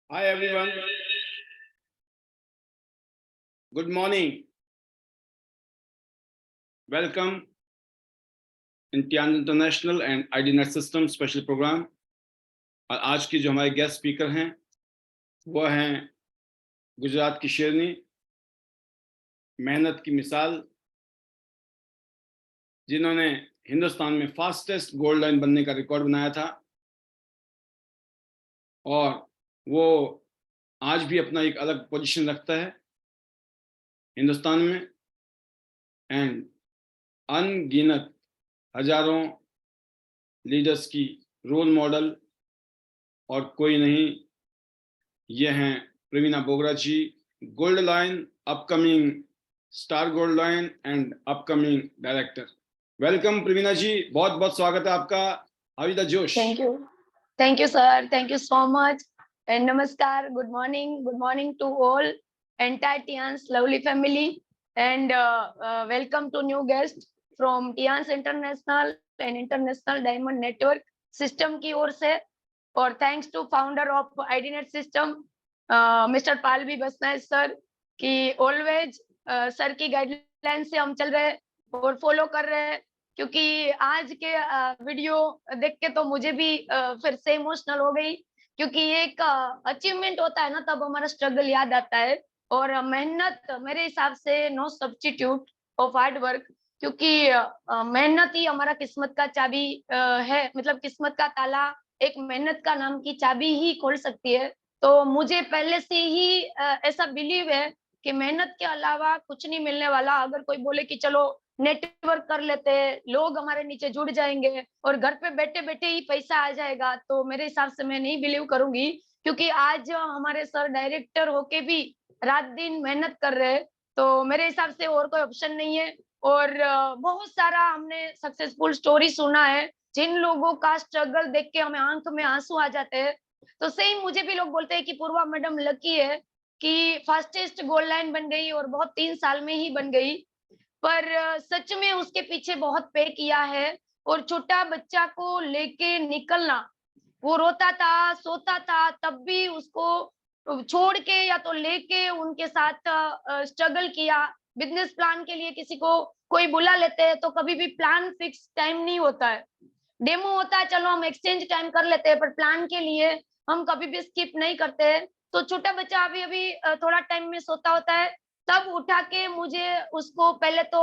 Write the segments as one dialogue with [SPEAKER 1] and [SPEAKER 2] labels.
[SPEAKER 1] Hi everyone. Good morning. Welcome in TIAN International and IDNet System Special Program. और आज की जो हमारे गेस्ट स्पीकर हैं वो हैं गुजरात की शेरनी, मेहनत की मिसाल, जिन्होंने हिंदुस्तान में फास्टेस्ट गोल्ड लाइन बनने का रिकॉर्ड बनाया था और वो आज भी अपना एक अलग पोजीशन रखता है हिंदुस्तान में। एंड अनगिनत हजारों लीडर्स की रोल मॉडल और कोई नहीं, ये हैं Praveena Bogra ji, gold line upcoming star gold line and upcoming director. Welcome Praveena ji, बहुत बहुत स्वागत है आपका। हाउ इज द जोश?
[SPEAKER 2] Thank you sir, thank you so much and namaskar, good morning to all entire TIAN's lovely family and welcome to new guest from TIAN's International and International Diamond Network system की ओर से, और thanks to founder of IDNet system Mr. Pallavi Basnayak sir की always sir की guideline से हम चल रहे हैं और फॉलो कर रहे हैं, क्योंकि आज के वीडियो देख के तो मुझे भी फिर से इमोशनल हो गई, क्योंकि ये एक अचीवमेंट होता है ना, तब हमारा स्ट्रगल याद आता है। और मेहनत मेरे हिसाब से no substitute of hard work, क्योंकि मेहनत ही हमारा किस्मत का चाबी है, मतलब किस्मत का ताला एक मेहनत का नाम की चाबी ही खोल सकती है। तो मुझे पहले से ही ऐसा बिलीव है कि मेहनत के अलावा कुछ नहीं मिलने वाला। अगर कोई बोले कि चलो नेटवर्क कर लेते हैं, लोग हमारे नीचे जुड़ जाएंगे और घर पे बैठे बैठे ही पैसा आ जाएगा, तो मेरे हिसाब से मैं नहीं बिलीव करूंगी, क्योंकि आज हमारे सर डायरेक्टर होके भी रात दिन मेहनत कर रहे हैं, तो मेरे हिसाब से और कोई ऑप्शन नहीं है। और बहुत सारा हमने सक्सेसफुल स्टोरी सुना है, जिन लोगों का स्ट्रगल देख के हमें आंख में आंसू आ जाते हैं। तो सेम मुझे भी लोग बोलते हैं कि पूर्वा मैडम लकी है कि फास्टेस्ट गोल्ड लाइन बन गई, और बहुत 3 साल में ही बन गई। पर सच में उसके पीछे बहुत पे किया है। और छोटा बच्चा को लेके निकलना, वो रोता था, सोता था, तब भी उसको छोड़ के या तो लेके उनके साथ स्ट्रगल किया। बिजनेस प्लान के लिए किसी को कोई बुला लेते हैं तो कभी भी प्लान फिक्स टाइम नहीं होता है, डेमो होता है, चलो हम एक्सचेंज टाइम कर लेते हैं, पर प्लान के लिए हम कभी भी स्किप नहीं करते हैं। तो छोटा बच्चा अभी अभी थोड़ा टाइम में सोता होता है, तब उठा के मुझे उसको पहले तो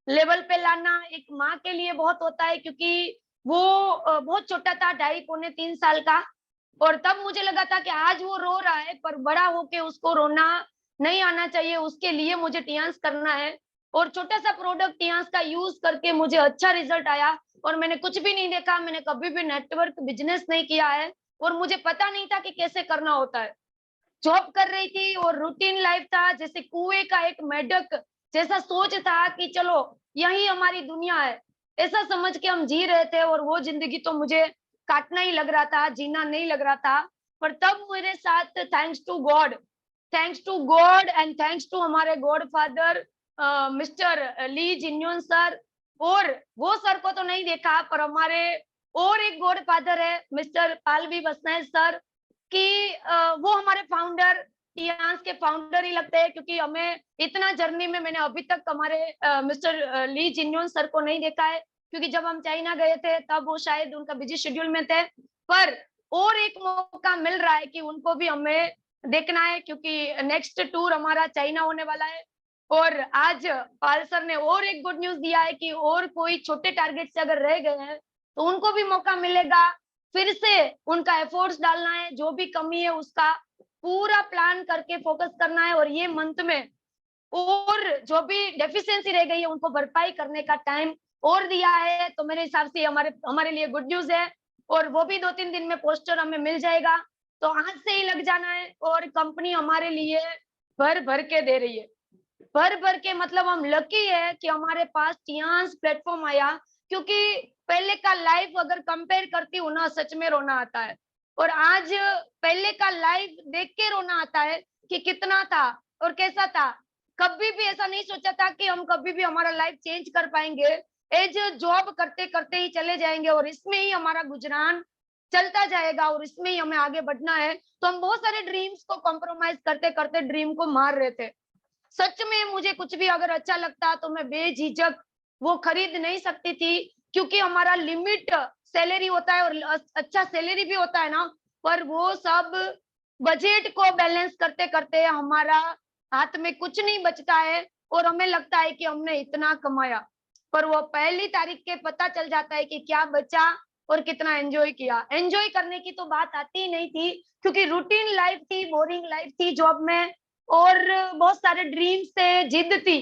[SPEAKER 2] लेवल पे लाना एक माँ के लिए बहुत होता है, क्योंकि वो बहुत छोटा था, 2.5 पौने 3 साल का। और तब मुझे लगा था कि आज वो रो रहा है, पर बड़ा होके उसको रोना नहीं आना चाहिए, उसके लिए मुझे टियांस करना है। और छोटा सा प्रोडक्ट टियांस का यूज करके मुझे अच्छा रिजल्ट आया, और मैंने कुछ भी नहीं देखा, मैंने कभी भी नेटवर्क बिजनेस नहीं किया है, और मुझे पता नहीं था कि कैसे करना होता है। जॉब कर रही थी और रूटीन लाइफ था, जैसे कुएं का एक मेढक जैसा सोच था कि चलो यही हमारी दुनिया है, ऐसा समझ के हम जी रहे थे। और वो जिंदगी तो मुझे काटना ही लग रहा था, जीना नहीं लग रहा था। पर तब मेरे साथ thanks to God and thanks to हमारे godfather mister Lee Jinyeon sir. और वो सर को तो नहीं देखा, पर हमारे और एक गॉड फादर है मिस्टर पालवी बसनायक सर, कि वो हमारे फाउंडर, टियांस के फाउंडर ही लगते हैं, क्योंकि हमें इतना जर्नी में मैंने अभी तक हमारे मिस्टर ली जिन्योन सर को नहीं देखा है, क्योंकि जब हम चाइना गए थे तब वो शायद उनका बिजी शेड्यूल में थे। पर और एक मौका मिल रहा है कि उनको भी हमें देखना है, क्योंकि नेक्स्ट टूर हमारा चाइना होने वाला है। और आज पाल सर ने और एक गुड न्यूज दिया है कि और कोई छोटे टारगेट से अगर रह गए हैं तो उनको भी मौका मिलेगा, फिर से उनका एफर्ट्स डालना है, जो भी कमी है उसका पूरा प्लान करके फोकस करना है, और ये मंथ में और जो भी डेफिशिएंसी रह गई है उनको भरपाई करने का टाइम और दिया है। तो मेरे हिसाब से हमारे हमारे लिए गुड न्यूज है, और वो भी 2-3 दिन में पोस्टर हमें मिल जाएगा, तो आज से ही लग जाना है। और कंपनी हमारे लिए भर भर के दे रही है, भर भर के, मतलब हम लकी है कि हमारे पास टियांस प्लेटफॉर्म आया, क्योंकि पहले का लाइफ अगर कंपेयर करती हूँ ना, सच में रोना आता है। और आज पहले का लाइफ देख के रोना आता है कि कितना था और कैसा था। कभी भी ऐसा नहीं सोचा था कि हम कभी भी हमारा लाइफ चेंज कर पाएंगे, एज जॉब करते करते ही चले जाएंगे और इसमें ही हमारा गुजरान चलता जाएगा और इसमें ही हमें आगे बढ़ना है। तो हम बहुत सारे ड्रीम्स को कॉम्प्रोमाइज करते करते ड्रीम को मार रहे थे। सच में मुझे कुछ भी अगर अच्छा लगता तो मैं बेझिझक वो खरीद नहीं सकती थी, क्योंकि हमारा लिमिट सैलरी होता है और अच्छा सैलरी भी होता है ना, पर वो सब बजट को बैलेंस करते करते हमारा हाथ में कुछ नहीं बचता है और हमें लगता है कि हमने इतना कमाया, पर वो पहली तारीख के पता चल जाता है कि क्या बचा और कितना एंजॉय किया। एंजॉय करने की तो बात आती ही नहीं थी, क्योंकि रूटीन लाइफ थी, बोरिंग लाइफ थी जॉब में, और बहुत सारे ड्रीम्स थे, जिद थी,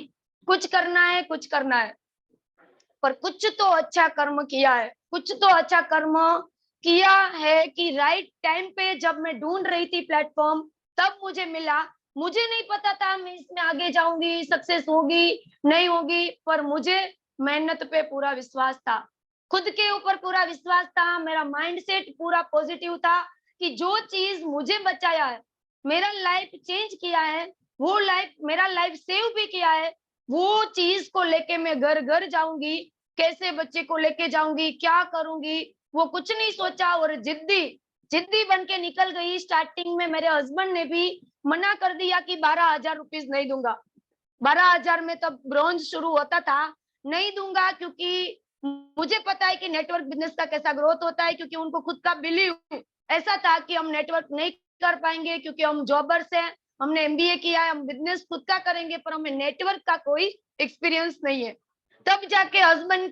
[SPEAKER 2] कुछ करना है कुछ करना है। पर कुछ तो अच्छा कर्म किया है, कुछ तो अच्छा कर्म किया है कि राइट टाइम पे जब मैं ढूंढ रही थी प्लेटफॉर्म, तब मुझे मिला। मुझे नहीं पता था मैं इसमें आगे जाऊंगी, सक्सेस होगी नहीं होगी, पर मुझे मेहनत पे पूरा विश्वास था, खुद के ऊपर पूरा विश्वास था, मेरा माइंडसेट पूरा पॉजिटिव था कि जो चीज मुझे बचाया है, मेरा लाइफ चेंज किया है, वो लाइफ मेरा लाइफ सेव भी किया है, वो चीज को लेके मैं घर घर जाऊंगी, कैसे बच्चे को लेके जाऊंगी, क्या करूंगी, वो कुछ नहीं सोचा और जिद्दी जिद्दी बन के निकल गई। स्टार्टिंग में मेरे हस्बैंड ने भी मना कर दिया कि 12,000 रुपीज नहीं दूंगा। 12,000 में तब ब्रॉन्ज शुरू होता था, नहीं दूंगा, क्योंकि मुझे पता है कि नेटवर्क बिजनेस का कैसा ग्रोथ होता है, क्योंकि उनको खुद का बिलीव ऐसा था कि हम नेटवर्क नहीं कर पाएंगे, क्योंकि हम जॉबर्स हैं, हमने एमबीए किया है, हम बिजनेस खुद का करेंगे, पर हमें नेटवर्क का कोई एक्सपीरियंस नहीं है। तब जाके हस्बैंड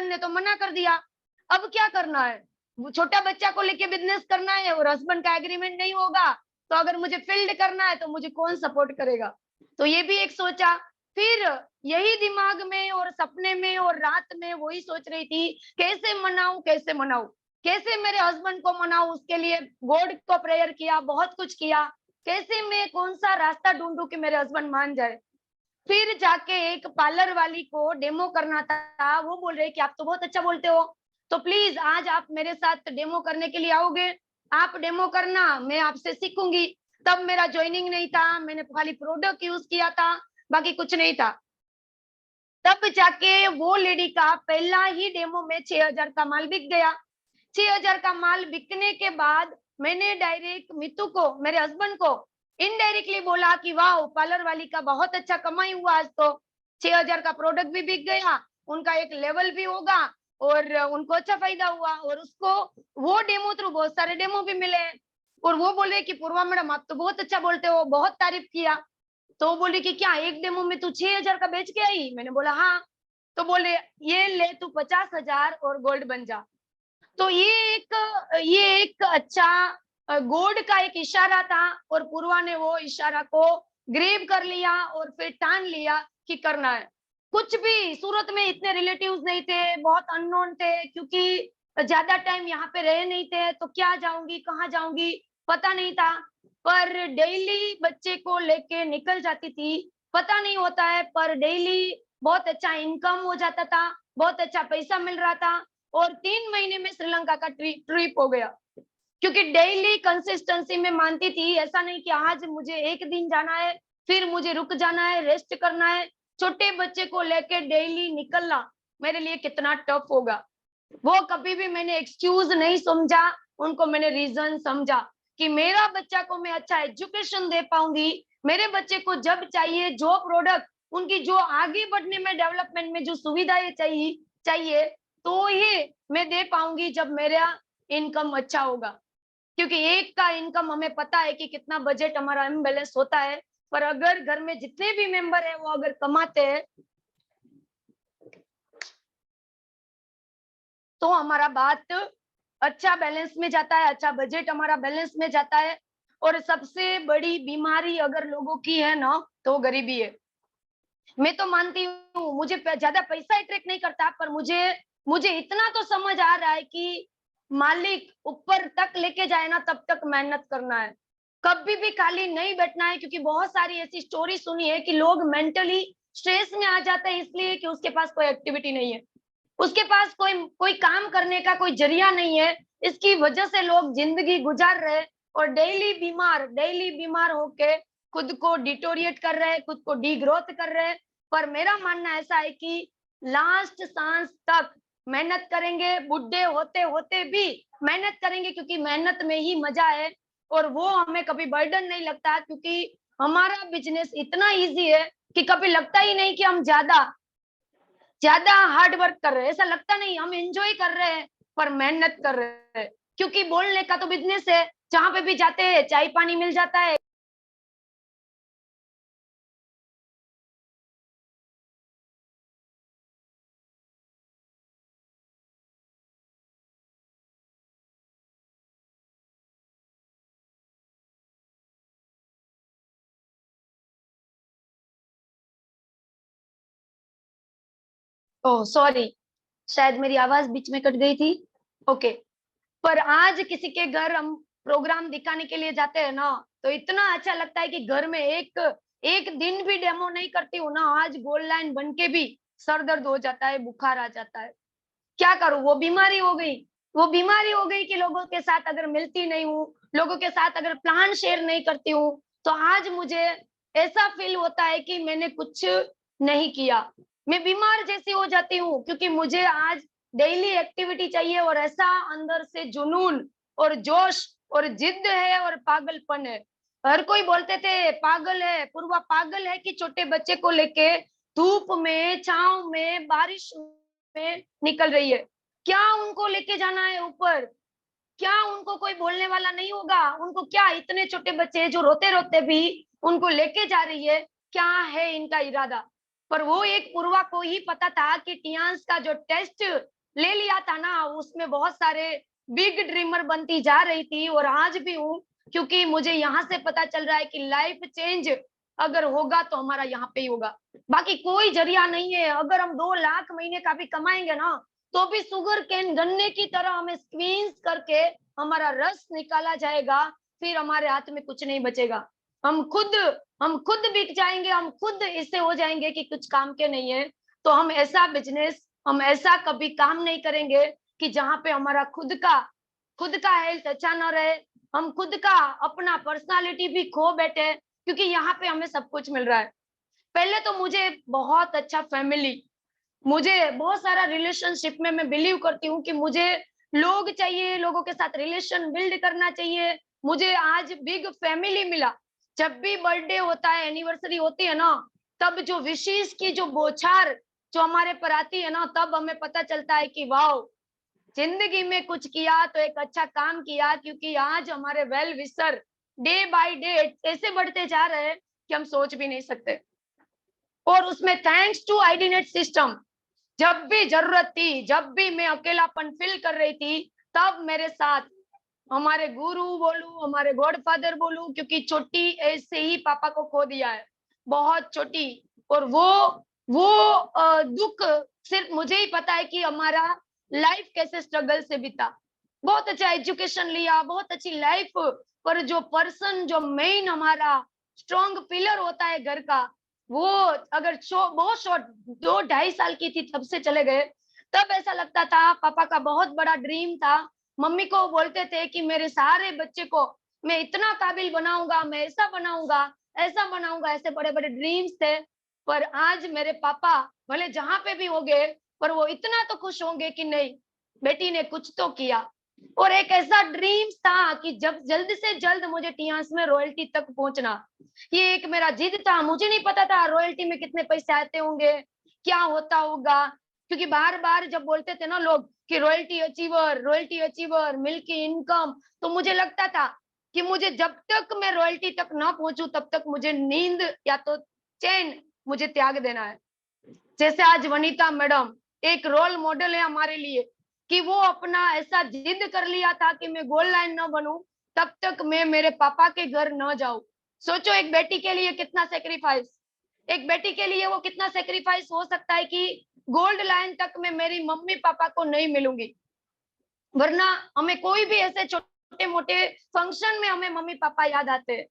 [SPEAKER 2] ने तो मना कर दिया। अब क्या करना है, छोटा बच्चा को लेके बिजनेस करना है और हस्बैंड का एग्रीमेंट नहीं होगा, तो अगर मुझे फील्ड करना है तो मुझे कौन सपोर्ट करेगा। तो ये भी एक सोचा। फिर यही दिमाग में और सपने में और रात में वही सोच रही थी, कैसे मनाऊं कैसे मनाऊं, कैसे मेरे हस्बैंड को मनाऊं, उसके लिए गॉड को प्रेयर किया, बहुत कुछ किया, कैसे मैं कौन सा रास्ता ढूंढूं कि मेरे हस्बैंड मान जाए। फिर जाके एक पार्लर वाली को डेमो करना था, वो बोल रहे कि आप तो बहुत अच्छा बोलते हो, तो प्लीज आज आप मेरे साथ डेमो करने के लिए आओगे, आप डेमो करना, मैं आपसे सीखूंगी। तब मेरा ज्वाइनिंग नहीं था, मैंने खाली प्रोडक्ट यूज किया था, बाकी कुछ नहीं था। तब जाके वो लेडी का पहला ही डेमो में 6,000 का माल बिक गया। 6,000 का माल बिकने के बाद मैंने डायरेक्ट मितू को, मेरे हस्बैंड को इनडायरेक्टली बोला कि वाह, पार्लर वाली का बहुत अच्छा कमाई हुआ, आज तो 6,000 का प्रोडक्ट भी बिक गया, उनका एक लेवल भी होगा और उनको अच्छा फायदा हुआ। और उसको वो डेमो थ्रू बहुत सारे डेमो भी मिले, और वो बोले कि पूर्वा मैडम आप तो बहुत अच्छा बोलते हो, बहुत तारीफ किया। तो बोले कि क्या एक डेमो में तू 6,000 का बेच के आई, मैंने बोला हाँ। तो बोले ये ले तू 50,000 और गोल्ड बन जा। तो ये एक अच्छा गॉड का एक इशारा था, और पूर्वा ने वो इशारा को ग्रेब कर लिया और फिर ठान लिया कि करना है। कुछ भी सूरत में इतने रिलेटिव्स नहीं थे, बहुत अननोन थे, क्योंकि ज्यादा टाइम यहाँ पे रहे नहीं थे, तो क्या जाऊंगी कहाँ जाऊंगी पता नहीं था। पर डेली बच्चे को लेके निकल जाती थी, पता नहीं होता है, पर डेली बहुत अच्छा इनकम हो जाता था, बहुत अच्छा पैसा मिल रहा था, और 3 महीने में श्रीलंका का ट्रिप हो गया, क्योंकि डेली कंसिस्टेंसी में मानती थी। ऐसा नहीं कि आज मुझे एक दिन जाना है फिर मुझे रुक जाना है, रेस्ट करना है। छोटे बच्चे को लेके डेली निकलना मेरे लिए कितना टफ होगा, वो कभी भी मैंने एक्सक्यूज नहीं समझा, उनको मैंने रीजन समझा कि मेरा बच्चा को मैं अच्छा एजुकेशन दे पाऊंगी, मेरे बच्चे को जब चाहिए जो प्रोडक्ट, उनकी जो आगे बढ़ने में डेवलपमेंट में जो सुविधाएं चाहिए चाहिए तो ये मैं दे पाऊंगी जब मेरा इनकम अच्छा होगा। क्योंकि एक का इनकम हमें पता है कि कितना बजट हमारा इम्बैलेंस होता है, पर अगर घर में जितने भी मेंबर है वो अगर कमाते हैं तो हमारा बात अच्छा बैलेंस में जाता है, अच्छा बजट हमारा बैलेंस में जाता है। और सबसे बड़ी बीमारी अगर लोगों की है ना, तो गरीबी है। मैं तो मानती हूँ मुझे ज्यादा पैसा अट्रैक्ट नहीं करता, पर मुझे मुझे इतना तो समझ आ रहा है कि मालिक ऊपर तक लेके जाए ना, तब तक मेहनत करना है, कभी भी खाली नहीं बैठना है। क्योंकि बहुत सारी ऐसी स्टोरी सुनी है कि लोग मेंटली स्ट्रेस में आ जाते हैं इसलिए कि उसके पास कोई एक्टिविटी नहीं है, उसके पास कोई कोई काम करने का कोई जरिया नहीं है, इसकी वजह से लोग जिंदगी गुजार रहे और डेली बीमार होके खुद को डिटोरिएट कर रहे हैं, खुद को डी ग्रोथ कर रहे हैं। पर मेरा मानना ऐसा है कि लास्ट सांस तक मेहनत करेंगे, बुढ़े होते होते भी मेहनत करेंगे, क्योंकि मेहनत में ही मजा है और वो हमें कभी बर्डन नहीं लगता, क्योंकि हमारा बिजनेस इतना इजी है कि कभी लगता ही नहीं कि हम ज्यादा ज्यादा हार्ड वर्क कर रहे हैं। ऐसा लगता नहीं, हम एंजॉय कर रहे हैं पर मेहनत कर रहे हैं, क्योंकि बोलने का तो बिजनेस है। जहां पे भी जाते हैं चाय पानी मिल जाता है। ओह सॉरी, शायद मेरी आवाज बीच में कट गई थी। ओके। पर आज किसी के घर हम प्रोग्राम दिखाने के लिए जाते हैं ना, तो इतना अच्छा लगता है कि घर में एक एक दिन भी डेमो नहीं करती हूँ ना, आज गोल लाइन बन के भी सर दर्द हो जाता है, बुखार आ जाता है। क्या करूं, वो बीमारी हो गई। वो बीमारी हो गई कि लोगों के साथ अगर मिलती नहीं हूँ, लोगों के साथ अगर प्लान शेयर नहीं करती हूँ, तो आज मुझे ऐसा फील होता है कि मैंने कुछ नहीं किया। मैं बीमार जैसी हो जाती हूँ, क्योंकि मुझे आज डेली एक्टिविटी चाहिए और ऐसा अंदर से जुनून और जोश और जिद है और पागलपन है। हर कोई बोलते थे पागल है पूर्वा, पागल है कि छोटे बच्चे को लेके धूप में, छांव में, बारिश में निकल रही है। क्या उनको लेके जाना है ऊपर? क्या उनको कोई बोलने वाला नहीं होगा? उनको क्या, इतने छोटे बच्चे जो रोते रोते भी उनको लेके जा रही है, क्या है इनका इरादा? पर वो एक पूर्वा को ही पता था कि टियांस का जो टेस्ट ले लिया था ना, उसमें बहुत सारे बिग ड्रीमर बनती जा रही थी और आज भी हूँ, क्योंकि मुझे यहाँ से पता चल रहा है कि लाइफ चेंज अगर होगा तो हमारा यहाँ पे ही होगा। बाकी कोई जरिया नहीं है। अगर हम 2 लाख महीने का भी कमाएंगे ना, तो भी शुगर केन गन्ने की तरह हमें स्क्वीज करके हमारा रस निकाला जाएगा, फिर हमारे हाथ में कुछ नहीं बचेगा। हम खुद हम खुद बिक जाएंगे, हम खुद इससे हो जाएंगे कि कुछ काम के नहीं है। तो हम ऐसा बिजनेस, हम ऐसा कभी काम नहीं करेंगे कि जहां पे हमारा खुद का हेल्थ अच्छा ना रहे, हम खुद का अपना पर्सनालिटी भी खो बैठे, क्योंकि यहाँ पे हमें सब कुछ मिल रहा है। पहले तो मुझे बहुत अच्छा फैमिली, मुझे बहुत सारा रिलेशनशिप में मैं बिलीव करती हूँ कि मुझे लोग चाहिए, लोगों के साथ रिलेशन बिल्ड करना चाहिए। मुझे आज बिग फैमिली मिला। जब भी बर्थडे होता है, एनिवर्सरी होती है ना, तब जो विशेष की जो बौछार जो हमारे पर आती है ना, तब हमें पता चलता है कि वाह, जिंदगी में कुछ किया तो एक अच्छा काम किया, क्योंकि आज हमारे well wisher day by day ऐसे बढ़ते जा रहे हैं कि हम सोच भी नहीं सकते। और उसमें थैंक्स टू आईडीनेट सिस्टम, जब भी जरूरत थी, जब भी मैं अकेलापन फील कर रही थी, तब मेरे साथ हमारे गुरु बोलूं, हमारे गॉडफादर बोलूं, क्योंकि छोटी एज से ही पापा को खो दिया है, बहुत छोटी। और वो दुख सिर्फ मुझे ही पता है कि हमारा लाइफ कैसे स्ट्रगल से बीता। बहुत अच्छा एजुकेशन लिया, बहुत अच्छी लाइफ, पर जो पर्सन, जो मेन हमारा स्ट्रॉन्ग पिलर होता है घर का, वो अगर बहुत शॉर्ट 2-2.5 साल की थी तब से चले गए। तब ऐसा लगता था, पापा का बहुत बड़ा ड्रीम था, मम्मी को बोलते थे कि मेरे सारे बच्चे को मैं इतना काबिल बनाऊंगा, मैं ऐसा बनाऊंगा, ऐसा बनाऊंगा, ऐसे बड़े बड़े ड्रीम्स थे। पर आज मेरे पापा भले जहां पे भी होंगे, पर वो इतना तो खुश होंगे कि नहीं, बेटी ने कुछ तो किया। और एक ऐसा ड्रीम था कि जब जल्द से जल्द मुझे टियांस में रॉयल्टी तक पहुंचना, ये एक मेरा जिद था। मुझे नहीं पता था रॉयल्टी में कितने पैसे आते होंगे, क्या होता होगा, क्योंकि बार बार जब बोलते थे ना लोग कि रॉयल्टी अचीवर, मिल्की इनकम, तो मुझे लगता था कि मुझे जब तक मैं रॉयल्टी तक ना पहुंचू, तब तक मुझे नींद या तो चैन मुझे त्याग देना है। जैसे आज वनीता मैडम एक रोल मॉडल है हमारे लिए, कि वो अपना ऐसा जिद कर लिया था कि मैं गोल लाइन न बनूं, तब तक मैं मेरे पापा के घर न जाऊं। सोचो एक बेटी के लिए कितना सेक्रीफाइस, एक बेटी के लिए वो कितना सेक्रीफाइस हो सकता है कि गोल्ड लाइन तक मैं मेरी मम्मी पापा को नहीं मिलूंगी। वरना हमें कोई भी ऐसे छोटे मोटे फंक्शन में हमें मम्मी पापा याद आते हैं,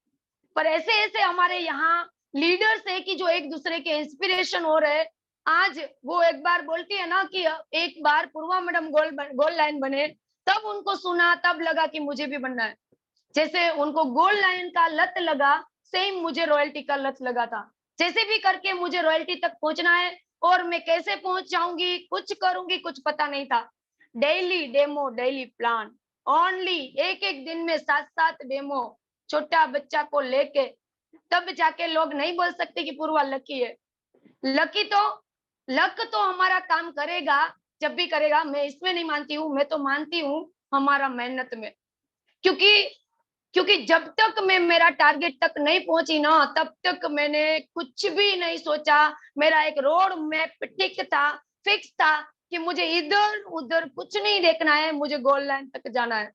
[SPEAKER 2] पर ऐसे ऐसे हमारे यहाँ लीडर्स है कि जो एक दूसरे के इंस्पिरेशन हो रहे। आज वो एक बार बोलती है ना कि एक बार पूर्वा मैडम गोल लाइन बने, तब उनको सुना, तब लगा कि मुझे भी बनना है। जैसे उनको गोल लाइन का लत लगा, सेम मुझे रॉयल्टी का लत लगा था। जैसे भी करके मुझे रॉयल्टी तक पहुंचना है, और मैं कैसे पहुंच जाऊंगी, कुछ करूंगी, कुछ पता नहीं था। Daily demo, daily plan, only एक एक दिन में 7-7 डेमो, छोटा बच्चा को लेके, तब जाके लोग नहीं बोल सकते कि पूर्वा लकी है। लकी तो, लक तो हमारा काम करेगा जब भी करेगा, मैं इसमें नहीं मानती हूँ, मैं तो मानती हूँ हमारा मेहनत में। क्योंकि क्योंकि जब तक मैं मेरा टारगेट तक नहीं पहुंची ना, तब तक मैंने कुछ भी नहीं सोचा। मेरा एक रोड मैप ठीक था, फिक्स था कि मुझे इधर उधर कुछ नहीं देखना है, मुझे गोल लाइन तक जाना है।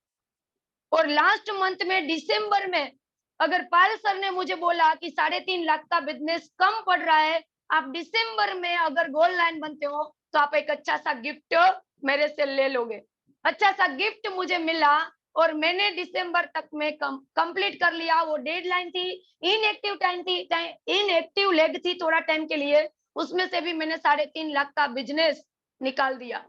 [SPEAKER 2] और लास्ट मंथ में दिसंबर में अगर पाल सर ने मुझे बोला कि 3.5 लाख का बिजनेस कम पड़ रहा है, आप दिसंबर में अगर गोल लाइन बनते हो तो आप एक अच्छा सा गिफ्ट मेरे से ले लोगे। अच्छा सा गिफ्ट मुझे मिला और मैंने दिसंबर तक में कंप्लीट कर लिया। वो डेडलाइन थी, इनएक्टिव टाइम थी, इनएक्टिव लेग थी थोड़ा टाइम के लिए, उसमें से भी मैंने 3.5 लाख का बिजनेस निकाल दिया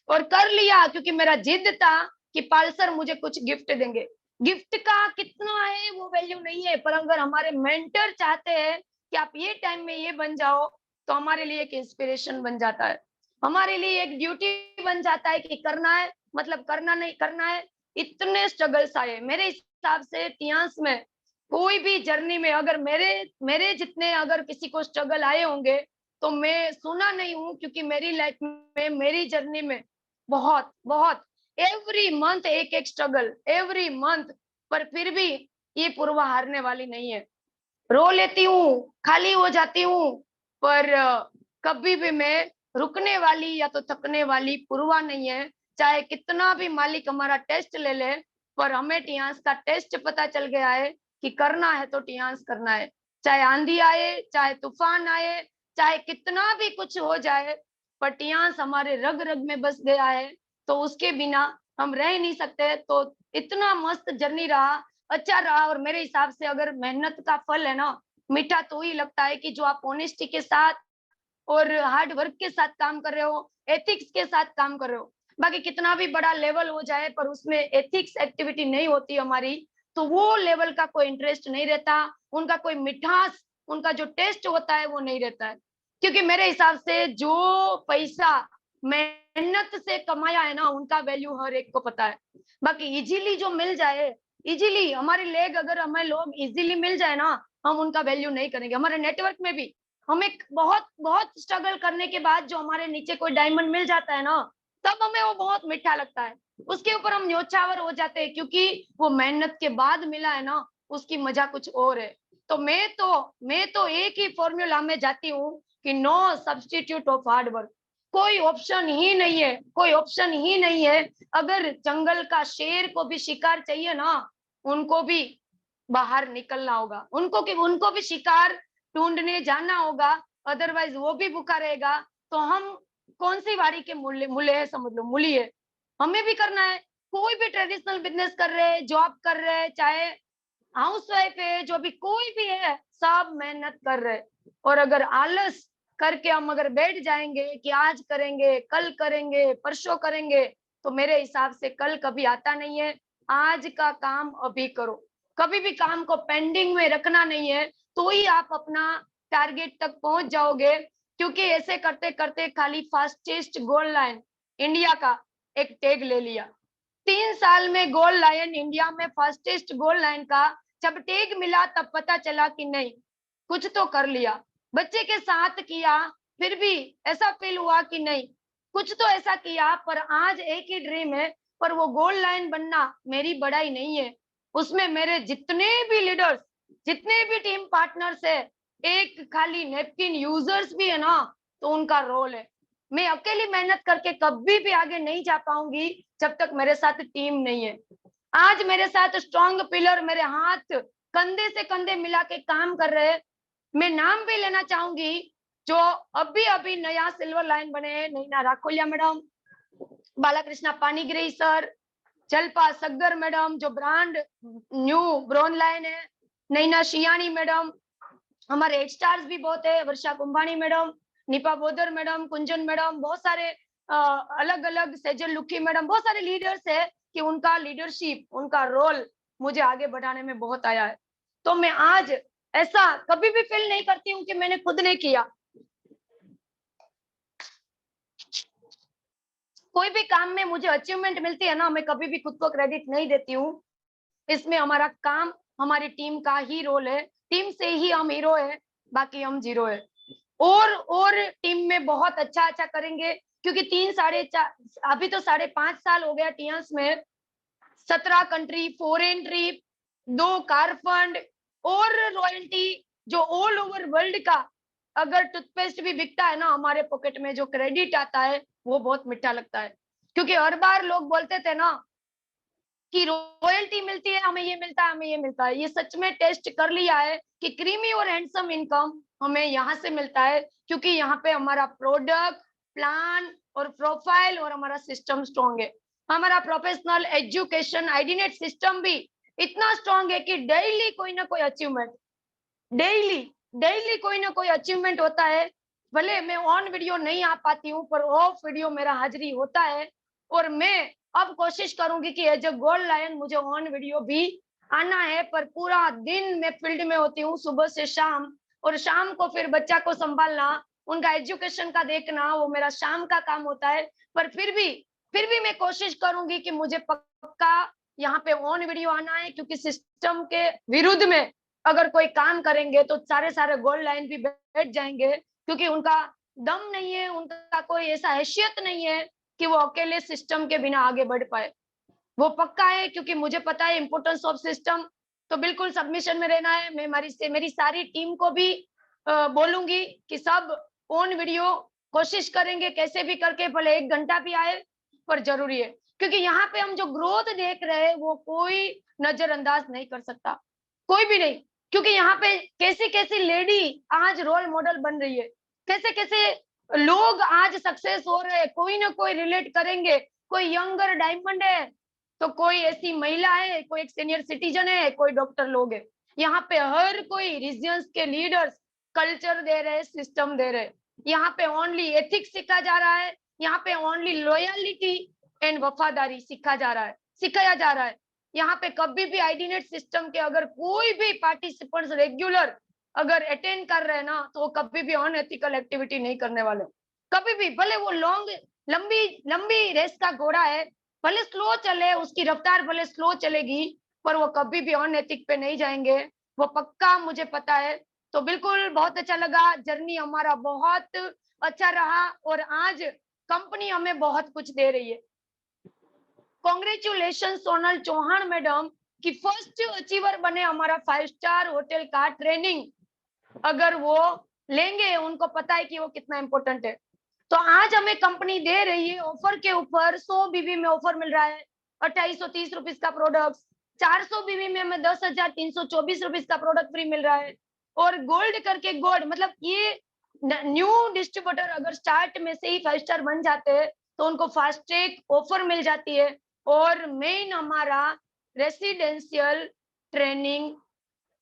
[SPEAKER 2] और कर लिया, क्योंकि मेरा जिद था कि पालसर मुझे कुछ गिफ्ट देंगे। गिफ्ट का कितना है वो वैल्यू नहीं है, पर अगर हमारे मेंटर चाहते हैं कि आप ये टाइम में ये बन जाओ, तो हमारे लिए एक इंस्पिरेशन बन जाता है, हमारे लिए एक ड्यूटी बन जाता है कि करना है, मतलब करना नहीं करना है। इतने स्ट्रगल्स आए मेरे हिसाब से टियांस में, कोई भी जर्नी में अगर मेरे मेरे जितने अगर किसी को स्ट्रगल आए होंगे तो मैं सुना नहीं हूँ, क्योंकि मेरी लाइफ में, मेरी जर्नी में बहुत बहुत एवरी मंथ एक एक स्ट्रगल, एवरी मंथ, पर फिर भी ये पूर्वा हारने वाली नहीं है। रो लेती हूँ, खाली हो जाती हूँ, पर कभी भी मैं रुकने वाली या तो थकने वाली पूर्वा नहीं है। चाहे कितना भी मालिक हमारा टेस्ट ले ले, पर हमें टियांस का टेस्ट पता चल गया है कि करना है तो टियांस करना है। चाहे आंधी आए, चाहे तूफान आए, चाहे कितना भी कुछ हो जाए, पर टियांस हमारे रग रग में बस गया है, तो उसके बिना हम रह नहीं सकते। तो इतना मस्त जर्नी रहा, अच्छा रहा। और मेरे हिसाब से अगर मेहनत का फल है ना, मीठा तो ही लगता है कि जो आप ऑनेस्टी के साथ और हार्ड वर्क के साथ काम कर रहे हो, एथिक्स के साथ काम कर रहे हो। बाकी कितना भी बड़ा लेवल हो जाए, पर उसमें एथिक्स एक्टिविटी नहीं होती हमारी, तो वो लेवल का कोई इंटरेस्ट नहीं रहता, उनका कोई मिठास, उनका जो टेस्ट होता है वो नहीं रहता है। क्योंकि मेरे हिसाब से जो पैसा मेहनत से कमाया है ना, उनका वैल्यू हर एक को पता है। बाकी इजीली जो मिल जाए, इजीली हमारे लेग अगर हमें लोग इजीली मिल जाए ना, हम उनका वैल्यू नहीं करेंगे। हमारे नेटवर्क में भी हमें बहुत बहुत स्ट्रगल करने के बाद जो हमारे नीचे कोई डायमंड मिल जाता है ना, तब हमें वो बहुत मीठा लगता है, उसके ऊपर हम न्योछावर हो जाते हैं, क्योंकि वो मेहनत के बाद मिला है ना, उसकी मजा कुछ और है। तो मैं तो एक ही फॉर्मूला में जाती हूँ कि no substitute of hard work. कोई ऑप्शन ही नहीं है, कोई ऑप्शन ही नहीं है। अगर जंगल का शेर को भी शिकार चाहिए ना, उनको भी बाहर निकलना होगा, उनको भी शिकार ढूंढने जाना होगा, अदरवाइज वो भी भूखा रहेगा। तो हम कौन सी वारी के मूल्य मूल्य है, समझ लो मूल्य है, हमें भी करना है। कोई भी ट्रेडिशनल बिजनेस कर रहे, जॉब कर रहे, चाहे हाउसवाइफ है, जो भी कोई भी है, सब मेहनत कर रहे। और अगर आलस करके हम अगर बैठ जाएंगे कि आज करेंगे, कल करेंगे, परसों करेंगे, तो मेरे हिसाब से कल कभी आता नहीं है। आज का काम अभी करो, कभी भी काम को पेंडिंग में रखना नहीं है, तो ही आप अपना टारगेट तक पहुंच जाओगे। क्योंकि ऐसे करते करते खाली फास्टेस्ट गोल लाइन इंडिया का एक टैग ले लिया। 3 साल में गोल लाइन इंडिया में फास्टेस्ट गोल लाइन का जब टैग मिला, तब पता चला कि नहीं, कुछ तो कर लिया। बच्चे के साथ किया, फिर भी ऐसा फील हुआ कि नहीं, कुछ तो ऐसा किया। पर आज एक ही ड्रीम है, पर वो गोल लाइन बनना मेरी बड़ाई नहीं है, उसमें मेरे जितने भी लीडर्स, जितने भी टीम पार्टनर्स है, एक खाली नैपकिन यूजर्स भी है ना, तो उनका रोल है। मैं अकेली मेहनत करके कभी भी आगे नहीं जा पाऊंगी जब तक मेरे साथ टीम नहीं है। आज मेरे साथ स्ट्रॉन्ग पिलर, मेरे हाथ कंधे से कंधे मिला के काम कर रहे हैं। मैं नाम भी लेना चाहूंगी, जो अभी अभी नया सिल्वर लाइन बने हैं, Naina Rakholiya madam, Balakrishna Panigrahi sir, Jalpa Saggar madam जो ब्रांड न्यू ब्रॉन लाइन है, नैना शियानी मैडम, हमारे एड स्टार्स भी बहुत है, Varsha Kumbhani madam, Nipa Bodar madam, Kunjan madam, बहुत सारे अलग अलग, सेजल लुखी मैडम, बहुत सारे लीडर्स है कि उनका लीडरशिप, उनका रोल मुझे आगे बढ़ाने में बहुत आया है। तो मैं आज ऐसा कभी भी फील नहीं करती हूँ कि मैंने खुद ने किया। कोई भी काम में मुझे अचीवमेंट मिलती है ना, मैं कभी भी खुद को क्रेडिट नहीं देती हूँ। इसमें हमारा काम, हमारी टीम का ही रोल है। टीम से ही हम हीरो है, बाकी हम जीरो है। और टीम में बहुत अच्छा करेंगे, क्योंकि 3 अभी तो 5.5 साल हो गया टियंस में। 17 country, foreign trip, 2 car fund और रॉयल्टी, जो ऑल ओवर वर्ल्ड का अगर टूथपेस्ट भी बिकता है ना, हमारे पॉकेट में जो क्रेडिट आता है वो बहुत मीठा लगता है। क्योंकि हर बार लोग बोलते थे ना कि रॉयल्टी मिलती है, हमें ये मिलता है, हमें ये मिलता है। ये सच में टेस्ट कर लिया है कि क्रीमी और हैंडसम इनकम हमें यहाँ से मिलता है, क्योंकि यहाँ पे हमारा प्रोडक्ट, प्लान और प्रोफाइल और हमारा सिस्टम स्ट्रॉन्ग है। हमारा प्रोफेशनल एजुकेशन आईडीनेट सिस्टम भी इतना स्ट्रॉन्ग है कि डेली कोई ना कोई अचीवमेंट, डेली कोई ना कोई अचीवमेंट होता है। भले मैं ऑन वीडियो नहीं आ पाती हूँ, पर ऑफ वीडियो मेरा हाजिरी होता है। और मैं अब कोशिश करूंगी कि एज अ गोल्ड लायन मुझे ऑन वीडियो भी आना है। पर पूरा दिन मैं फील्ड में होती हूँ, सुबह से शाम, और शाम को फिर बच्चा को संभालना, उनका एजुकेशन का देखना, वो मेरा शाम का काम होता है। पर फिर भी मैं कोशिश करूंगी कि मुझे पक्का यहाँ पे ऑन वीडियो आना है, क्योंकि सिस्टम के विरुद्ध में अगर कोई काम करेंगे तो सारे गोल्ड लाइन भी बैठ जाएंगे, क्योंकि उनका दम नहीं है, उनका कोई ऐसा हैसियत नहीं है कि वो अकेले सिस्टम के बिना आगे बढ़ पाए। वो पक्का है, क्योंकि मुझे पता है इंपोर्टेंस ऑफ सिस्टम। तो बिल्कुल सबमिशन में रहना है। मैं मेरी सारी टीम को भी बोलूंगी कि सब ऑन वीडियो कोशिश करेंगे, कैसे भी करके, भले 1 घंटा भी आए, पर जरूरी है। क्योंकि यहाँ पे हम जो ग्रोथ देख रहे हैं वो कोई नजरअंदाज नहीं कर सकता, कोई भी नहीं। क्योंकि यहाँ पे कैसी कैसी लेडी आज रोल मॉडल बन रही है, कैसे कैसे लोग आज सक्सेस हो रहे हैं, कोई ना कोई रिलेट करेंगे। कोई यंगर डायमंड है, तो कोई ऐसी महिला है, कोई एक सीनियर सिटीजन है, कोई डॉक्टर लोग है। यहाँ पे हर कोई रीजन्स के लीडर्स कल्चर दे रहे, सिस्टम दे रहे। यहाँ पे ओनली एथिक्स सीखा जा रहा है, यहाँ पे ओनली लॉयलिटी एंड वफादारी सिखाया जा रहा है। यहाँ पे कभी भी आईडीनेट सिस्टम के अगर कोई भी पार्टिसिपेंट्स रेगुलर अगर अटेंड कर रहे हैं ना, तो वो कभी भी अनएथिकल एक्टिविटी नहीं करने वाले, कभी भी। भले वो लंबी रेस का घोड़ा है, भले स्लो चले, उसकी रफ्तार भले स्लो चलेगी, पर वो कभी भी अनएथिक पे नहीं जाएंगे, वो पक्का मुझे पता है। तो बिल्कुल बहुत अच्छा लगा, जर्नी हमारा बहुत अच्छा रहा, और आज कंपनी हमें बहुत कुछ दे रही है। कॉन्ग्रेचुलेशन सोनल चौहान मैडम की फर्स्ट अचीवर बने हमारा 5 स्टार होटल का ट्रेनिंग अगर वो लेंगे, उनको पता है कि वो कितना इंपॉर्टेंट है। तो आज हमें कंपनी दे रही है ऑफर के ऊपर 100 बीबी में ऑफर मिल रहा है 2830 रुपीज का प्रोडक्ट, 400 बीबी में हमें 10,324 रुपीज का प्रोडक्ट फ्री मिल रहा है। और गोल्ड करके गोल्ड मतलब ये न्यू डिस्ट्रीब्यूटर अगर स्टार्ट में से ही 5 स्टार बन जाते हैं तो उनको फास्ट ट्रैक ऑफर मिल जाती है। और मेन हमारा रेसिडेंशियल ट्रेनिंग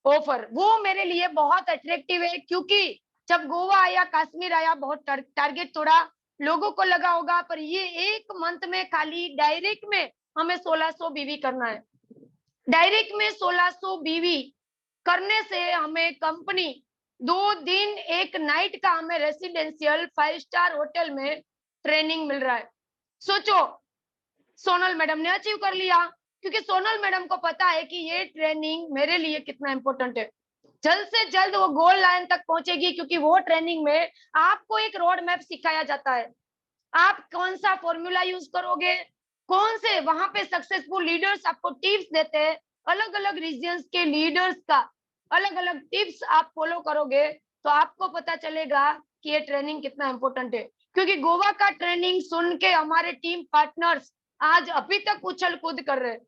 [SPEAKER 2] ऑफर वो मेरे लिए बहुत अट्रैक्टिव है, क्योंकि जब गोवा आया, कश्मीर आया, बहुत टारगेट तोड़ा, लोगों को लगा होगा, पर ये 1 मंथ में खाली डायरेक्ट में हमें 1600 बीवी करना है। डायरेक्ट में 1600 बीवी करने से हमें कंपनी 2 दिन 1 नाइट का हमें रेसिडेंशियल 5 स्टार होटल में ट्रेनिंग मिल रहा है। सोचो, सोनल मैडम ने अचीव कर लिया, क्योंकि सोनल मैडम को पता है कि ये ट्रेनिंग मेरे लिए कितना इंपॉर्टेंट है। जल्द से जल्द वो गोल लाइन तक पहुंचेगी, क्योंकि वो ट्रेनिंग में आपको एक रोड मैप सिखाया जाता है। आप कौन सा फॉर्मूला यूज करोगे, कौन से वहां पे सक्सेसफुल लीडर्स आपको टिप्स देते हैं, अलग अलग रीजन्स के लीडर्स का अलग अलग टिप्स आप फॉलो करोगे, तो आपको पता चलेगा कि ये ट्रेनिंग कितना इंपॉर्टेंट है। क्योंकि गोवा का ट्रेनिंग सुन के हमारे टीम पार्टनर्स आज अभी तक उछल कूद कर रहे हैं,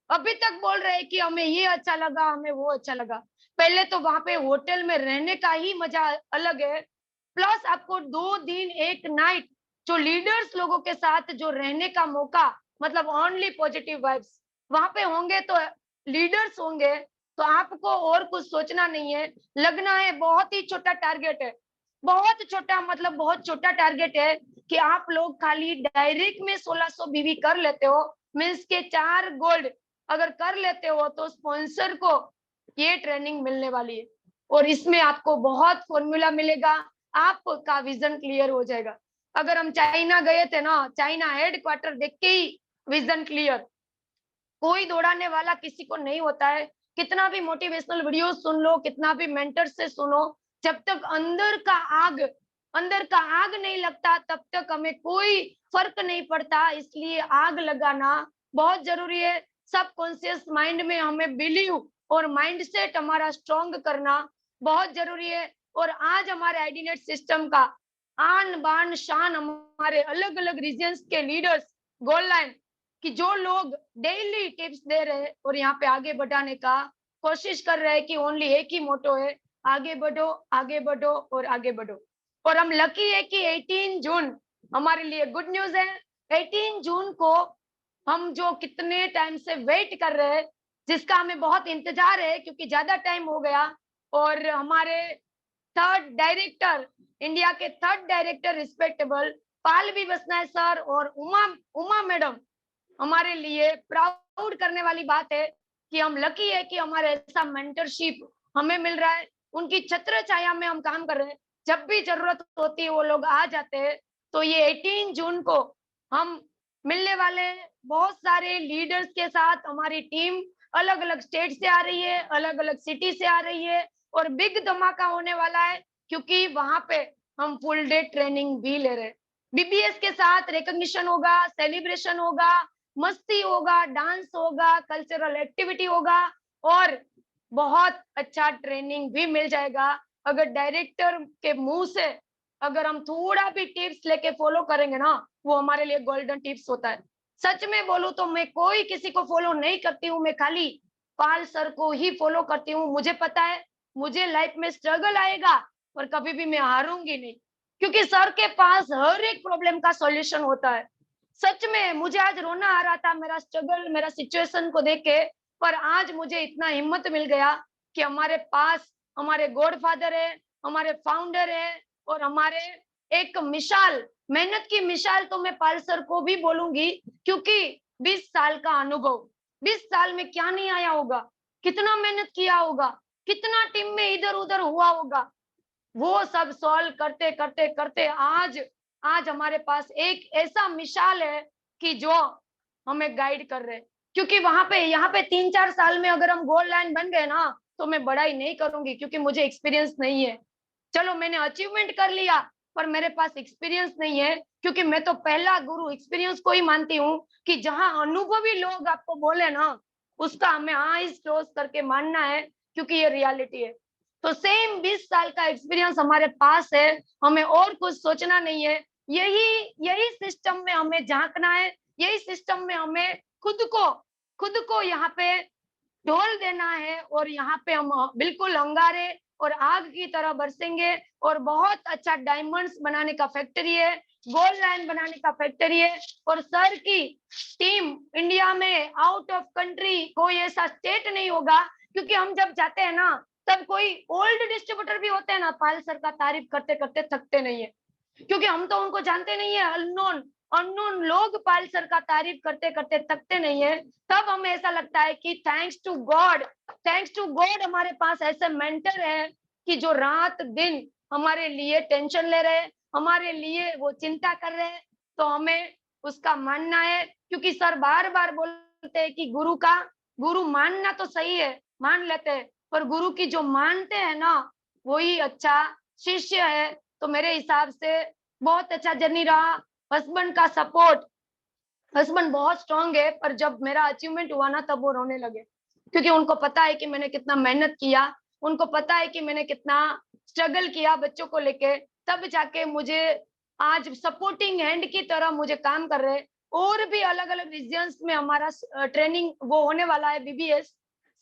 [SPEAKER 2] अभी तक बोल रहे हैं कि हमें ये अच्छा लगा, हमें वो अच्छा लगा। पहले तो वहां पे होटल में रहने का ही मजा अलग है, प्लस आपको 2 दिन 1 नाइट जो लीडर्स लोगों के साथ जो रहने का मौका, मतलब ओनली पॉजिटिव वाइब्स वहां पे होंगे, तो लीडर्स होंगे, तो आपको और कुछ सोचना नहीं है, लगना है। बहुत ही छोटा टारगेट है, बहुत छोटा, मतलब बहुत छोटा टारगेट है कि आप लोग खाली डायरेक्ट में 1600 बीवी कर लेते हो, मीन्स के 4 गोल्ड अगर कर लेते हो, तो स्पॉन्सर को ये ट्रेनिंग मिलने वाली है। और इसमें आपको बहुत फॉर्मूला मिलेगा, आपका विजन क्लियर हो जाएगा। अगर हम चाइना गए थे ना, चाइना हेडक्वार्टर देख के ही विजन क्लियर। कोई दौड़ाने वाला किसी को नहीं होता है। कितना भी मोटिवेशनल वीडियो सुन लो, कितना भी मेंटर से सुनो, जब तक अंदर का आग नहीं लगता तब तक हमें कोई फर्क नहीं पड़ता। इसलिए आग लगाना बहुत जरूरी है। सबकॉन्शियस माइंड में हमें बिलीव और माइंडसेट हमारा स्ट्रॉन्ग करना बहुत जरूरी है। और आज हमारे आईडीनेट सिस्टम का आन बान शान हमारे अलग अलग रीजन्स के लीडर्स गोल लाइन कि जो लोग डेली टिप्स दे रहे हैं और यहाँ पे आगे बढ़ाने का कोशिश कर रहे हैं कि ओनली एक ही मोटो है, आगे बढ़ो, आगे बढ़ो और आगे बढ़ो। और हम लकी है कि 18 जून हमारे लिए गुड न्यूज है। 18 जून को हम जो कितने टाइम से वेट कर रहे हैं, जिसका हमें बहुत इंतजार है क्योंकि ज्यादा टाइम हो गया। और हमारे थर्ड डायरेक्टर, इंडिया के थर्ड डायरेक्टर रिस्पेक्टेबल पाल भी बसना है सर और उमा मैडम, हमारे लिए प्राउड करने वाली बात है कि हम लकी है कि हमारे ऐसा मेंटरशिप हमें मिल रहा है। उनकी छत्र छाया में हम काम कर रहे हैं। जब भी जरूरत होती है वो लोग आ जाते हैं। तो ये 18 जून को हम मिलने वाले हैं बहुत सारे लीडर्स के साथ। हमारी टीम अलग अलग स्टेट से आ रही है, अलग अलग सिटी से आ रही है और बिग धमाका होने वाला है क्योंकि वहां पे हम फुल डे ट्रेनिंग भी ले रहे हैं। बीबीएस के साथ रिकॉग्निशन होगा, सेलिब्रेशन होगा, मस्ती होगा, डांस होगा, कल्चरल एक्टिविटी होगा और बहुत अच्छा ट्रेनिंग भी मिल जाएगा। अगर डायरेक्टर के मुंह से अगर हम थोड़ा भी टिप्स लेके फॉलो करेंगे ना, वो हमारे लिए गोल्डन टिप्स होता है। सच में बोलूं तो मैं कोई किसी को फॉलो नहीं करती हूँ, मैं खाली पाल सर को ही फॉलो करती हूँ। मुझे पता है मुझे लाइफ में स्ट्रगल आएगा पर कभी भी मैं हारूंगी नहीं क्योंकि सर के पास हर एक प्रॉब्लम का सॉल्यूशन होता है। सच में मुझे आज रोना आ रहा था मेरा स्ट्रगल, मेरा सिचुएशन को देख के, पर आज मुझे इतना हिम्मत मिल गया कि हमारे पास हमारे गॉडफादर है, हमारे फाउंडर है और हमारे एक मिसाल, मेहनत की मिसाल तो मैं पाल सर को भी बोलूंगी क्योंकि 20 साल का अनुभव, 20 साल में क्या नहीं आया होगा, कितना मेहनत किया होगा, कितना टीम में इधर उधर हुआ होगा, वो सब सॉल्व करते करते करते आज आज हमारे पास एक ऐसा मिसाल है कि जो हमें गाइड कर रहे हैं। क्योंकि वहां पे यहाँ पे 3-4 साल में अगर हम गोल लाइन बन गए ना तो मैं बड़ाई नहीं करूंगी क्योंकि मुझे एक्सपीरियंस नहीं है। चलो मैंने अचीवमेंट कर लिया पर मेरे पास एक्सपीरियंस नहीं है क्योंकि मैं तो पहला गुरु एक्सपीरियंस को ही मानती हूँ कि जहां अनुभवी लोग आपको बोले ना उसका हमें आईज क्लोज करके मानना है क्योंकि ये रियलिटी है। तो सेम 20 साल का एक्सपीरियंस हमारे पास है, हमें और कुछ सोचना नहीं है। यही यही सिस्टम में हमें झांकना है, यही सिस्टम में हमें खुद को यहाँ पे ढोल देना है और यहाँ पे हम बिल्कुल अंगारे और आग की तरह बरसेंगे। और बहुत अच्छा डायमंड्स बनाने का फैक्ट्री है, गोल्ड लाइन बनाने का फैक्ट्री है। और सर की टीम इंडिया में आउट ऑफ कंट्री कोई ऐसा स्टेट नहीं होगा क्योंकि हम जब जाते हैं ना तब कोई ओल्ड डिस्ट्रीब्यूटर भी होते हैं ना, पाल सर का तारीफ करते करते थकते नहीं है क्योंकि हम तो उनको जानते नहीं है। अननोन अननोन लोग पाल सर का तारीफ करते करते थकते नहीं है। तब हमें ऐसा लगता है कि थैंक्स टू गॉड हमारे पास ऐसे मेंटर है कि जो रात दिन हमारे लिए टेंशन ले रहे हैं, हमारे लिए वो चिंता कर रहे हैं। तो हमें उसका मानना है क्योंकि सर बार बार बोलते हैं कि गुरु मानना तो सही है, मान लेते हैं, पर गुरु की जो मानते हैं ना वही अच्छा शिष्य है। तो मेरे हिसाब से बहुत अच्छा जर्नी रहा। हस्बैंड का सपोर्ट, हस्बैंड बहुत स्ट्रांग है पर जब मेरा अचीवमेंट हुआ ना तब वो रोने लगे क्योंकि उनको पता है कि मैंने कितना मेहनत किया, उनको पता है कि मैंने कितना स्ट्रगल किया बच्चों को लेके, तब जाके मुझे आज सपोर्टिंग हैंड की तरह मुझे काम कर रहे हैं। और भी अलग अलग रीजन्स में हमारा ट्रेनिंग वो होने वाला है। बीबीएस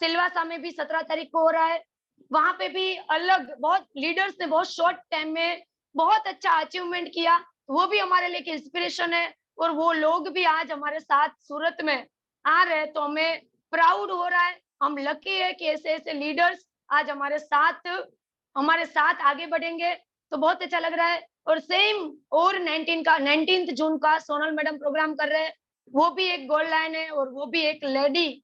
[SPEAKER 2] सिलवासा में भी 17 तारीख को हो रहा है। वहां पे भी अलग बहुत लीडर्स ने बहुत शॉर्ट टाइम में बहुत अच्छा अचीवमेंट किया, वो भी हमारे लिए इंस्पिरेशन है। और वो लोग भी आज हमारे साथ सूरत में आ रहे हैं तो हमें प्राउड हो रहा है। हम लकी है कि ऐसे ऐसे लीडर्स आज हमारे साथ आगे बढ़ेंगे तो बहुत अच्छा लग रहा है। और सेम और 19 जून का सोनल मैडम प्रोग्राम कर रहे हैं, वो भी एक गोल्ड लाइन है और वो भी एक लेडी,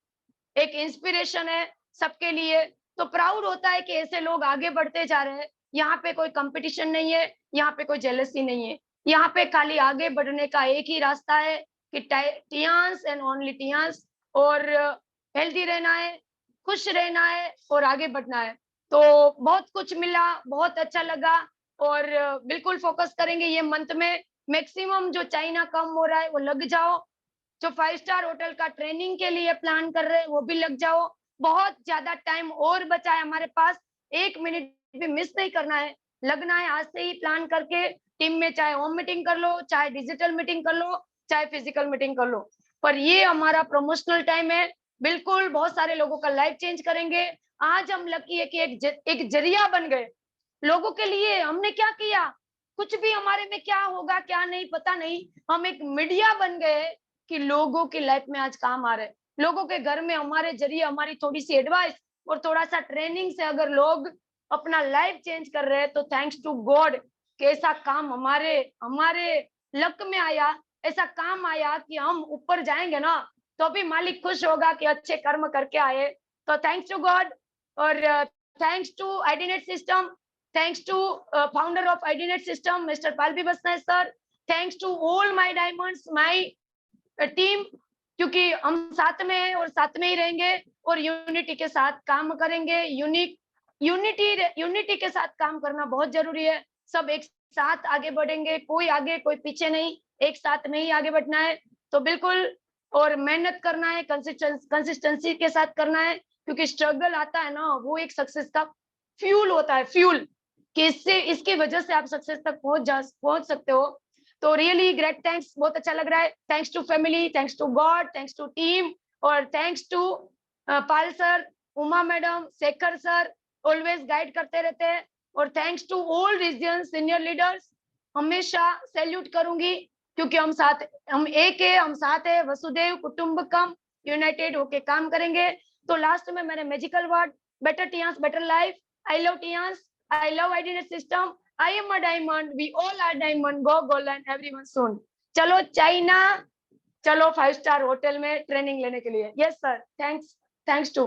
[SPEAKER 2] एक इंस्पिरेशन है सबके लिए। तो प्राउड होता है कि ऐसे लोग आगे बढ़ते जा रहे हैं। यहाँ पे कोई कंपटीशन नहीं है, यहाँ पे कोई जेलसी नहीं है। यहाँ पे खाली आगे बढ़ने का एक ही रास्ता है कि टियांस एंड ओनली टियांस, और हेल्दी रहना है, खुश रहना है और आगे बढ़ना है। तो बहुत कुछ मिला, बहुत अच्छा लगा, और बिल्कुल फोकस करेंगे ये मंथ में। मैक्सिमम जो चाइना कम हो रहा है वो लग जाओ, जो 5 स्टार होटल का ट्रेनिंग के लिए प्लान कर रहे हैं वो भी लग जाओ। बहुत ज्यादा टाइम और बचा है हमारे पास, 1 मिनट भी मिस नहीं करना है, लगना है आज से ही प्लान करके। टीम में चाहे होम मीटिंग कर लो, चाहे डिजिटल मीटिंग कर लो, चाहे फिजिकल मीटिंग कर लो, पर ये हमारा प्रमोशनल टाइम है। बिल्कुल बहुत सारे लोगों का लाइफ चेंज करेंगे। आज हम लकी है कि एक जरिया बन गए लोगों के लिए। हमने क्या किया, कुछ भी हमारे में क्या होगा क्या नहीं पता नहीं, हम एक मीडिया बन गए कि लोगों की लाइफ में आज काम आ रहे हैं। लोगों के घर में हमारे जरिए हमारी थोड़ी सी एडवाइस और थोड़ा सा ट्रेनिंग से अगर लोग अपना लाइफ चेंज कर रहे हैं तो थैंक्स टू गॉड कि ऐसा काम हमारे हमारे लक में आया, ऐसा काम आया कि हम ऊपर जाएंगे ना तो भी मालिक खुश होगा कि अच्छे कर्म करके आए। तो थैंक्स टू गॉड, और thanks to IDNet system, thanks to founder of IDNet system Mr. Palvi Basnai sir, thanks to all my diamonds, my team, क्योंकि हम साथ में हैं और साथ में ही रहेंगे और यूनिटी के साथ काम करेंगे। यूनिटी के साथ काम करना बहुत जरूरी है। सब एक साथ आगे बढ़ेंगे, कोई आगे कोई पीछे नहीं, एक साथ में ही आगे बढ़ना है। तो बिल्कुल, और मेहनत करना है, कंसिस्टेंसी के साथ करना है, क्योंकि स्ट्रगल आता है ना वो एक सक्सेस का फ्यूल होता है, फ्यूल कि इससे इसकी वजह से आप सक्सेस तक पहुंच सकते हो। तो रियली ग्रेट, थैंक्स, बहुत अच्छा लग रहा है। Thanks to family, thanks to God, thanks to team, और thanks to Pal sir, Uma madam, Shekhar sir, always guide करते रहते हैं। और thanks to all region senior leaders, हमेशा सैल्यूट करूंगी क्योंकि हम एक है, हम साथ है, वसुदेव कुटुंबकम, यूनाइटेड होके काम करेंगे। तो लास्ट में मैंने magical word, better Tiens better life, I love Tiens, I love IDNet system. I am a diamond. We all are diamond. Go Golan, everyone soon. चलो चाइना, चलो 5 स्टार होटल में ट्रेनिंग लेने के लिए। Yes sir, thanks to